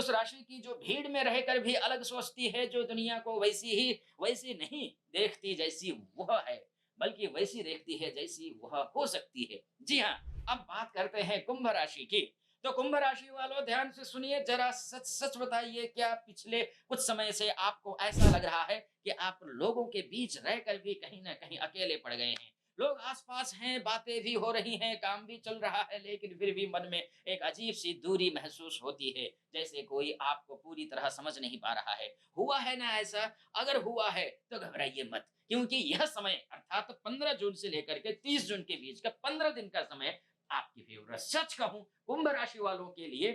उस राशि की जो भीड़ में रहकर भी अलग सोचती है, जो दुनिया को वैसी नहीं देखती जैसी वह है, बल्कि वैसी देखती है जैसी वह हो सकती है। जी हाँ, अब बात करते हैं कुंभ राशि की। तो कुंभ राशि वालों, ध्यान से सुनिए, जरा सच सच बताइए, क्या पिछले कुछ समय से आपको ऐसा लग रहा है कि आप लोगों के बीच रहकर भी कहीं ना कहीं अकेले पड़ गए हैं? लोग आसपास हैं, बातें भी हो रही हैं, काम भी चल रहा है, लेकिन फिर भी मन में एक अजीब सी दूरी महसूस होती है, जैसे कोई आपको पूरी तरह समझ नहीं पा रहा है। हुआ है ना ऐसा? अगर हुआ है तो घबराइए मत, क्योंकि यह समय अर्थात 15 जून से लेकर के 30 जून के बीच का 15 दिन का समय आपकी फेवरेट। सच कहूं, कुंभ राशि वालों के लिए,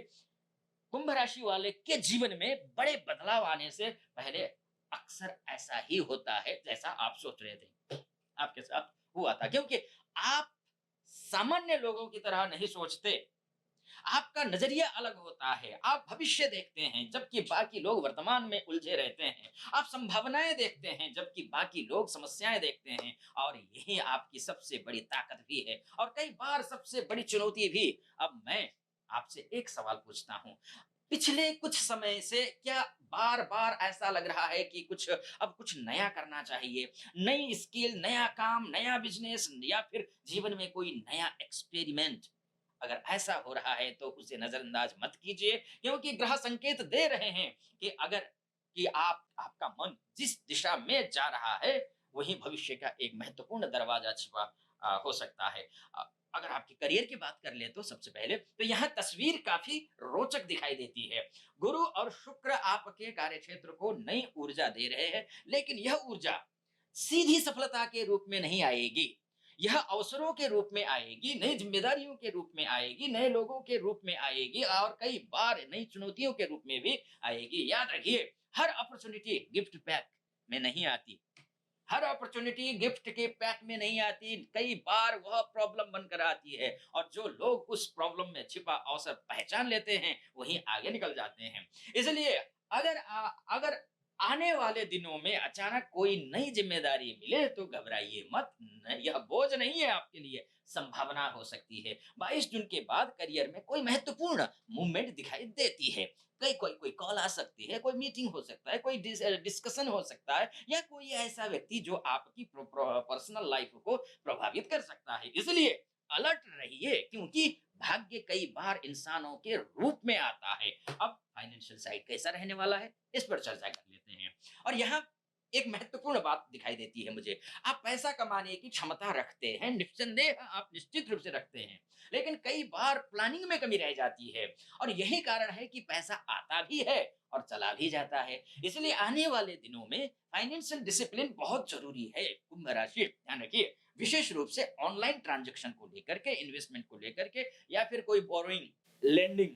कुंभ राशि वाले के जीवन में बड़े बदलाव आने से पहले अक्सर ऐसा ही होता है जैसा आप सोच रहे थे, आपके साथ हुआ था। क्योंकि आप सामान्य लोगों की तरह नहीं सोचते, आपका नजरिया अलग होता है। आप भविष्य देखते हैं, जबकि बाकी लोग वर्तमान में उलझे रहते हैं। आप संभावनाएं देखते हैं, जबकि बाकी लोग समस्याएं देखते हैं। और यही आपकी सबसे बड़ी ताकत भी है, और कई बार सबसे बड़ी चुनौती भी। अब मैं आपसे एक सवाल पूछता हूँ, पिछले कुछ समय से क्या बार बार ऐसा लग रहा है कि कुछ नया करना चाहिए? नई स्किल, नया काम, नया बिजनेस, या फिर जीवन में कोई नया एक्सपेरिमेंट? अगर ऐसा हो रहा है तो उसे नजरअंदाज मत कीजिए, क्योंकि ग्रह संकेत दे रहे हैं कि अगर कि आपका मन जिस दिशा में जा रहा है, वही भविष्य का एक महत्वपूर्ण दरवाजा छिपा हो सकता है। अगर आपके करियर की बात कर ले तो सबसे पहले तो यह तस्वीर काफी रोचक दिखाई देती है। गुरु और शुक्र आपके कार्य क्षेत्र को नई ऊर्जा दे रहे हैं, लेकिन यह ऊर्जा सीधी सफलता के रूप में नहीं आएगी। यह अवसरों के रूप में आएगी, नई ज़िम्मेदारियों के रूप में आएगी, नए लोगों के रूप में आएगी, और कई बार नई चुनौतियों के रूप में भी आएगी। याद रखिए, हर अपॉर्च्युनिटी गिफ्ट पैक में नहीं आती। हर अपॉर्च्युनिटी गिफ्ट के पैक में नहीं आती। कई बार वह प्रॉब्लम बनकर आती है, और जो लोग उस प्रॉब्लम में छिपा अवसर पहचान लेते हैं, वही आगे निकल जाते हैं। इसलिए अगर आने वाले दिनों में अचानक कोई नई ज़िम्मेदारी मिले तो घबराइए मत। यह बोझ नहीं है आपके लिए, संभावना हो सकती है। 22 जून के बाद करियर में कोई महत्वपूर्ण मूवमेंट दिखाई देती है। कोई कॉल आ सकती है, कोई मीटिंग हो सकता है, कोई डिस्कशन हो सकता है, या कोई ऐसा व्यक्ति जो आपकी पर्सनल लाइफ को प्रभावित कर सकता है। इसलिए अलर्ट रहिए, क्योंकि भाग्य कई बार इंसानों के रूप में आता है। अब फाइनेंशियल साइड कैसा रहने वाला है, इस पर चर्चा कर लेते हैं। और यहाँ एक महत्वपूर्ण बात दिखाई देती है मुझे। आप पैसा कमाने की क्षमता रखते हैं, निस्संदेह आप निश्चित रूप से रखते हैं, लेकिन कई बार प्लानिंग में कमी रह जाती है, और यही कारण है कि पैसा आता भी है और चला भी जाता है। इसलिए आने वाले दिनों में फाइनेंशियल डिसिप्लिन बहुत जरूरी है। कुंभ राशि, ध्यान रखिए, विशेष रूप से ऑनलाइन ट्रांजैक्शन को लेकर के, इन्वेस्टमेंट को लेकर के, या फिर कोई बोरोइंग, लेंडिंग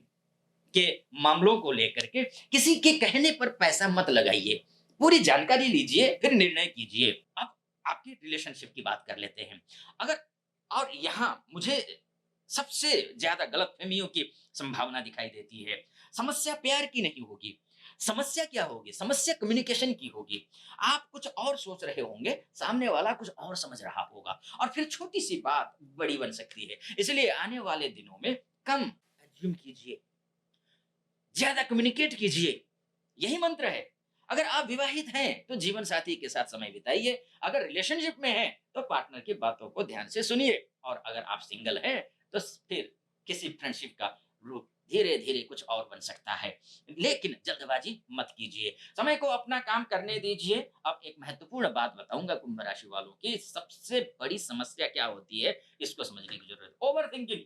के मामलों को लेकर के किसी के कहने पर पैसा मत लगाइए। पूरी जानकारी लीजिए, फिर निर्णय कीजिए। अब आपकी रिलेशनशिप की बात कर लेते हैं। अगर और यहाँ मुझे सबसे ज्यादा गलतफहमियों की संभावना दिखाई देती है। समस्या प्यार की नहीं होगी। समस्या क्या होगी? समस्या कम्युनिकेशन की होगी। आप कुछ और सोच रहे होंगे, सामने वाला कुछ और समझ रहा होगा, और फिर छोटी सी बात बड़ी बन सकती है। इसलिए आने वाले दिनों में कम एज्यूम कीजिए, ज्यादा कम्युनिकेट कीजिए। यही मंत्र है। अगर आप विवाहित हैं तो जीवन साथी के साथ समय बिताइए। अगर रिलेशनशिप में हैं तो पार्टनर की बातों को ध्यान से सुनिए। और अगर आप सिंगल हैं तो फिर किसी फ्रेंडशिप का रूप धीरे धीरे कुछ और बन सकता है। लेकिन जल्दबाजी मत कीजिए, समय को अपना काम करने दीजिए। अब एक महत्वपूर्ण बात बताऊंगा कुंभ राशि वालों की सबसे बड़ी समस्या क्या होती है, इसको समझने की जरूरत है। Over thinking.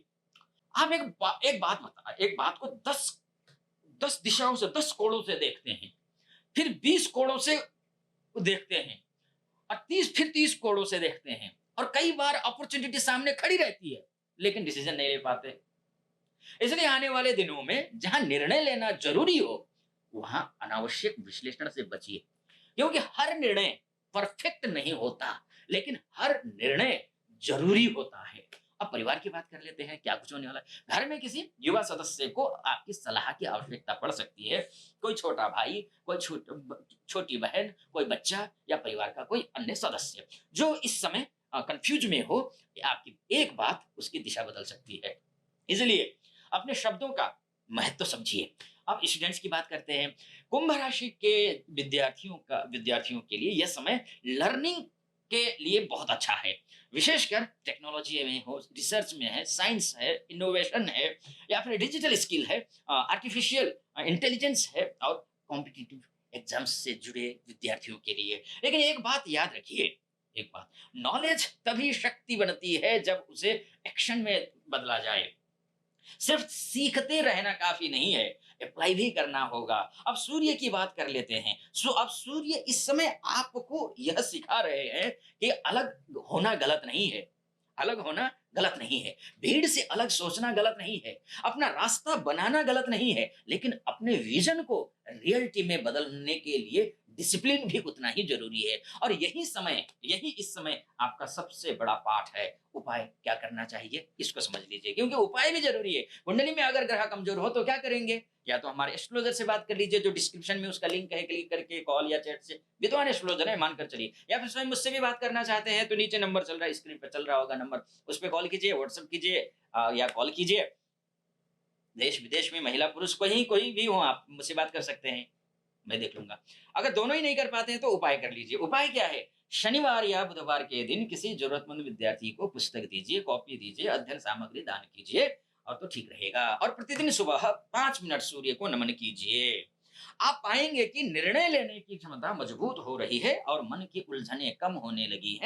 आप एक बात को 10 दिशाओं से, 10 कोणों से देखते हैं, फिर 20 कोणों से देखते हैं, और 30 कोणों से देखते हैं, और कई बार अपॉर्चुनिटी सामने खड़ी रहती है, लेकिन डिसीजन नहीं ले पाते। इसलिए आने वाले दिनों में जहां निर्णय लेना जरूरी हो, वहां अनावश्यक विश्लेषण से बचिए, क्योंकि हर निर्णय परफेक्ट नहीं होता, लेकिन हर निर्णय जरूरी होता है। अब परिवार की बात कर लेते हैं, क्या कुछ होने वाला है। घर में किसी युवा सदस्य को आपकी सलाह की आवश्यकता पड़ सकती है। कोई छोटा भाई, कोई छोटी बहन, कोई बच्चा, या परिवार का कोई अन्य सदस्य जो इस समय कंफ्यूज में हो, आपकी एक बात उसकी दिशा बदल सकती है। इसलिए अपने शब्दों का महत्व समझिए। अब स्टूडेंट्स की बात करते हैं। कुंभ राशि के विद्यार्थियों के लिए यह समय लर्निंग के लिए बहुत अच्छा है। विशेषकर टेक्नोलॉजी में हो, रिसर्च में है, साइंस है, इनोवेशन है या फिर डिजिटल स्किल है, आर्टिफिशियल इंटेलिजेंस है और कॉम्पिटिटिव एग्जाम्स से जुड़े विद्यार्थियों के लिए। लेकिन एक बात याद रखिए, एक बात, नॉलेज तभी शक्ति बनती है जब उसे एक्शन में बदला जाए। सिर्फ सीखते रहना काफ़ी नहीं है, अप्लाई भी करना होगा। अब सूर्य की बात कर लेते हैं। अब सूर्य इस समय आपको यह सिखा रहे हैं कि अलग होना गलत नहीं है। अलग होना गलत नहीं है। भीड़ से अलग सोचना गलत नहीं है। अपना रास्ता बनाना गलत नहीं है। लेकिन अपने विज़न को रियलिटी में बदलने के लिए डिसिप्लिन भी उतना ही ज़रूरी है। और यही इस समय आपका सबसे बड़ा पाठ है। उपाय क्या करना चाहिए, इसको समझ लीजिए, क्योंकि उपाय भी ज़रूरी है। कुंडली में अगर ग्रह कमज़ोर हो तो क्या करेंगे? या तो हमारे एस्ट्रोलॉजर से बात कर लीजिए, जो डिस्क्रिप्शन में उसका लिंक है, क्लिक करके कॉल या चैट से, विद्वान एस्ट्रोलॉजर है, मानकर चलिए। या फिर स्वयं मुझसे भी बात करना चाहते हैं तो नीचे नंबर चल रहा है, स्क्रीन पे चल रहा होगा नंबर, उस पे कॉल कीजिए, व्हाट्सएप कीजिए या कॉल कीजिए। देश-विदेश में महिला, पुरुष कोई भी हो, आप मुझसे बात कर सकते हैं, मैं देख लूँगा। अगर दोनों ही नहीं कर पाते हैं तो उपाय कर लीजिए। उपाय क्या है? शनिवार या बुधवार के दिन किसी ज़रूरतमंद विद्यार्थी को पुस्तक दीजिए, कॉपी दीजिए, अध्ययन सामग्री दान कीजिए और तो ठीक रहेगा। और प्रतिदिन सुबह 5 मिनट सूर्य को नमन कीजिए। आप पाएँगे कि निर्णय लेने की क्षमता मजबूत हो रही है और मन की उलझनें कम होने लगी हैं।